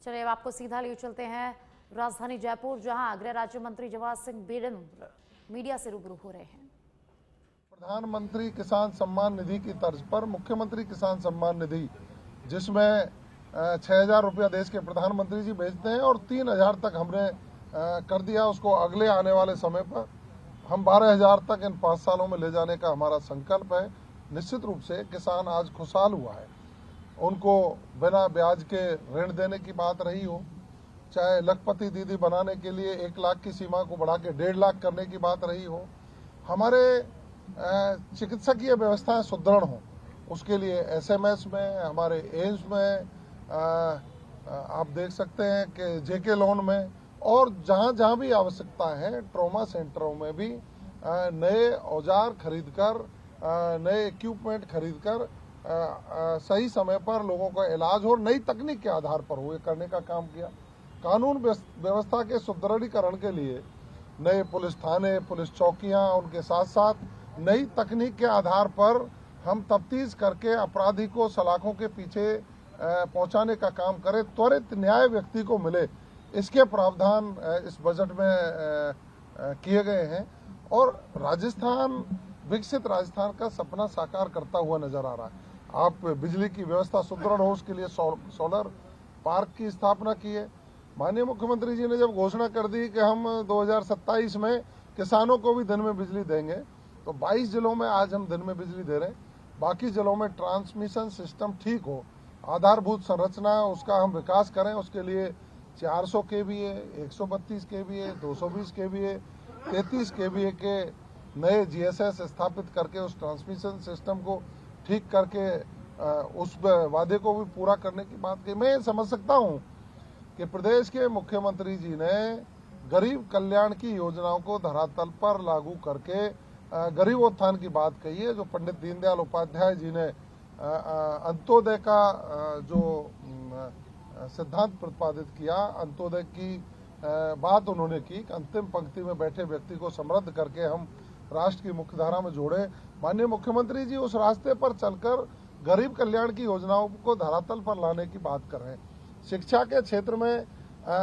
चलिए अब आपको सीधा लिए चलते हैं राजधानी जयपुर, जहां गृह राज्य मंत्री जवाहर सिंह बेडेन मीडिया से रूबरू हो रहे हैं। प्रधानमंत्री किसान सम्मान निधि की तर्ज पर मुख्यमंत्री किसान सम्मान निधि, जिसमें 6,000 रुपया देश के प्रधानमंत्री जी भेजते हैं और 3,000 तक हमने कर दिया उसको अगले आने वाले समय पर हम 12,000 तक इन 5 सालों में ले जाने का हमारा संकल्प है। निश्चित रूप से किसान आज खुशहाल हुआ है। उनको बिना ब्याज के ऋण देने की बात रही हो, चाहे लखपति दीदी बनाने के लिए 1 लाख की सीमा को बढ़ा के 1.5 लाख करने की बात रही हो, हमारे चिकित्सकीय व्यवस्थाएं सुदृढ़ हों, उसके लिए एसएमएस में, हमारे एम्स में, आप देख सकते हैं कि जेके लोन में और जहां जहां भी आवश्यकता है ट्रॉमा सेंटरों में भी नए औजार खरीदकर, नए इक्विपमेंट खरीदकर सही समय पर लोगों का इलाज हो, नई तकनीक के आधार पर हो, ये करने का काम किया। कानून व्यवस्था के सुदृढ़ीकरण के लिए नए पुलिस थाने, पुलिस चौकियां, उनके साथ साथ नई तकनीक के आधार पर हम तफ्तीश करके अपराधी को सलाखों के पीछे पहुंचाने का काम करें, त्वरित न्याय व्यक्ति को मिले, इसके प्रावधान इस बजट में किए गए हैं। और राजस्थान विकसित राजस्थान का सपना साकार करता हुआ नजर आ रहा है। आप बिजली की व्यवस्था सुदृढ़ हो, उसके लिए सोलर पार्क की स्थापना की है। माननीय मुख्यमंत्री जी ने जब घोषणा कर दी कि हम 2027 में किसानों को भी दिन में बिजली देंगे, तो 22 जिलों में आज हम दिन में बिजली दे रहे हैं। बाकी जिलों में ट्रांसमिशन सिस्टम ठीक हो, आधारभूत संरचना उसका हम विकास करें, उसके लिए 400 केवीए, 132 केवीए, 220 केवीए, 33 केवीए के नए जीएसएस स्थापित करके उस ट्रांसमिशन सिस्टम को ठीक करके उस वादे को भी पूरा करने की बात की। मैं समझ सकता हूं कि प्रदेश के मुख्यमंत्री जी ने गरीब कल्याण की योजनाओं को धरातल पर लागू करके गरीब उत्थान की बात कही है। जो पंडित दीनदयाल उपाध्याय जी ने अंत्योदय का जो सिद्धांत प्रतिपादित किया, अंत्योदय की बात उन्होंने की, अंतिम पंक्ति में बैठे व्यक्ति को समृद्ध करके हम राष्ट्र की मुख्यधारा में जोड़े। माननीय मुख्यमंत्री जी उस रास्ते पर चलकर गरीब कल्याण की योजनाओं को धरातल पर लाने की बात कर रहे हैं। शिक्षा के क्षेत्र में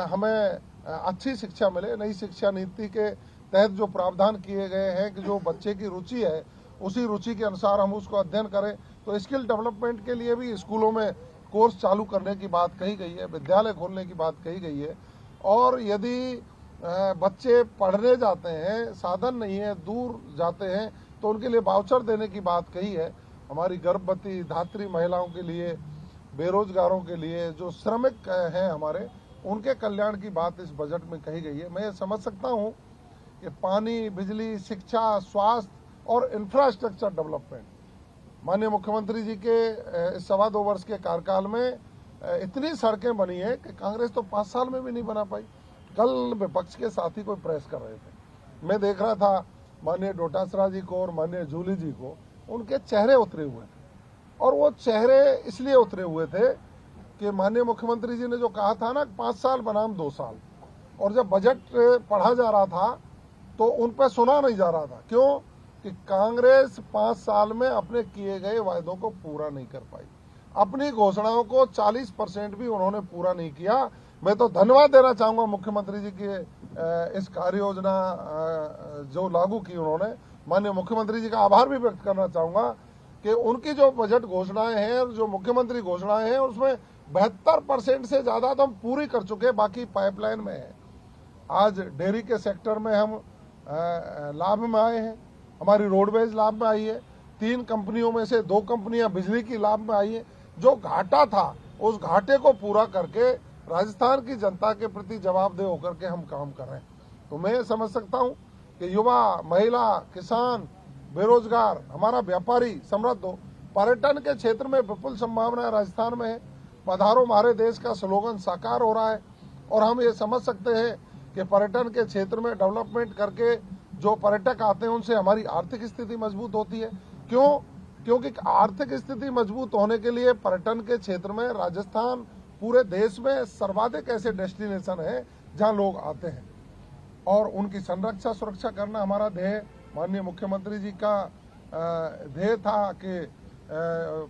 हमें अच्छी शिक्षा मिले, नई शिक्षा नीति के तहत जो प्रावधान किए गए हैं कि जो बच्चे की रुचि है उसी रुचि के अनुसार हम उसको अध्ययन करें, तो स्किल डेवलपमेंट के लिए भी स्कूलों में कोर्स चालू करने की बात कही गई है, विद्यालय खोलने की बात कही गई है। और यदि बच्चे पढ़ने जाते हैं, साधन नहीं है, दूर जाते हैं, तो उनके लिए वाउचर देने की बात कही है। हमारी गर्भवती धात्री महिलाओं के लिए, बेरोजगारों के लिए, जो श्रमिक हैं हमारे, उनके कल्याण की बात इस बजट में कही गई है। मैं समझ सकता हूं कि पानी, बिजली, शिक्षा, स्वास्थ्य और इंफ्रास्ट्रक्चर डेवलपमेंट, माननीय मुख्यमंत्री जी के 2.25 वर्ष के कार्यकाल में इतनी सड़कें बनी है कि कांग्रेस तो 5 साल में भी नहीं बना पाई। कल विपक्ष के साथी कोई प्रेस कर रहे थे, मैं देख रहा था माननीय डोटासरा जी को और माननीय जूली जी को, उनके चेहरे उतरे हुए थे। और वो चेहरे इसलिए उतरे हुए थे कि माननीय मुख्यमंत्री जी ने जो कहा था ना 5 साल बनाम 2 साल, और जब बजट पढ़ा जा रहा था तो उन पर सुना नहीं जा रहा था। क्यों? कि कांग्रेस 5 साल में अपने किए गए वायदों को पूरा नहीं कर पाई, अपनी घोषणाओं को 40% भी उन्होंने पूरा नहीं किया। मैं तो धन्यवाद देना चाहूंगा मुख्यमंत्री जी की इस कार्य योजना जो लागू की उन्होंने, माननीय मुख्यमंत्री जी का आभार भी व्यक्त करना चाहूंगा कि उनकी जो बजट घोषणाएं हैं, जो मुख्यमंत्री घोषणाएं हैं, उसमें 72% से ज्यादा तो हम पूरी कर चुके हैं, बाकी पाइपलाइन में है। आज डेयरी के सेक्टर में हम लाभ में आए हैं, हमारी रोडवेज लाभ में आई है, 3 कंपनियों में से 2 कंपनियां बिजली की लाभ में आई है। जो घाटा था उस घाटे को पूरा करके राजस्थान की जनता के प्रति जवाबदेह होकर के हम काम कर रहे हैं। तो मैं समझ सकता हूं कि युवा, महिला, किसान, बेरोजगार, हमारा व्यापारी समृद्ध हो। पर्यटन के क्षेत्र में विपुल संभावना राजस्थान में है। पधारो हमारे देश का स्लोगन साकार हो रहा है और हम ये समझ सकते हैं कि पर्यटन के क्षेत्र में डेवलपमेंट करके जो पर्यटक आते हैं उनसे हमारी आर्थिक स्थिति मजबूत होती है। क्यों? क्योंकि आर्थिक स्थिति मजबूत होने के लिए पर्यटन के क्षेत्र में राजस्थान पूरे देश में सर्वाधिक ऐसे डेस्टिनेशन है जहां लोग आते हैं, और उनकी संरक्षा सुरक्षा करना हमारा ध्येय। माननीय मुख्यमंत्री जी का ध्येय था कि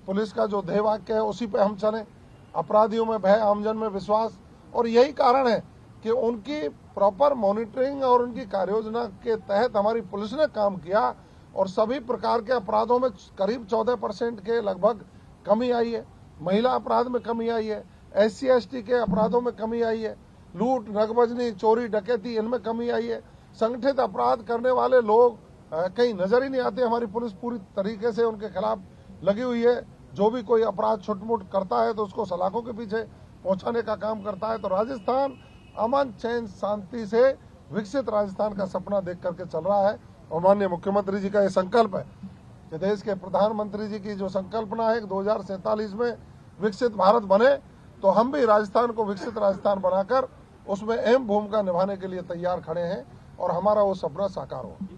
पुलिस का जो ध्येय वाक्य है उसी पे हम चलें, अपराधियों में भय, आमजन में विश्वास। और यही कारण है कि उनकी प्रॉपर मॉनिटरिंग और उनकी कार्ययोजना के तहत हमारी पुलिस ने काम किया और सभी प्रकार के अपराधों में करीब 14% के लगभग कमी आई है। महिला अपराध में कमी आई है, SC/ST के अपराधों में कमी आई है, लूट, नगबजनी, चोरी, डकैती इनमें कमी आई है। संगठित अपराध करने वाले लोग कहीं नजर ही नहीं आते। हमारी पुलिस पूरी तरीके से उनके खिलाफ लगी हुई है। जो भी कोई अपराध छुटमुट करता है तो उसको सलाखों के पीछे पहुंचाने का काम करता है। तो राजस्थान अमन, चैन, शांति से विकसित राजस्थान का सपना देख करके चल रहा है। और माननीय मुख्यमंत्री जी का ये संकल्प है कि देश के प्रधानमंत्री जी की जो संकल्पना है 2047 में विकसित भारत बने, तो हम भी राजस्थान को विकसित राजस्थान बनाकर उसमें अहम भूमिका निभाने के लिए तैयार खड़े हैं और हमारा वो सपना साकार हो।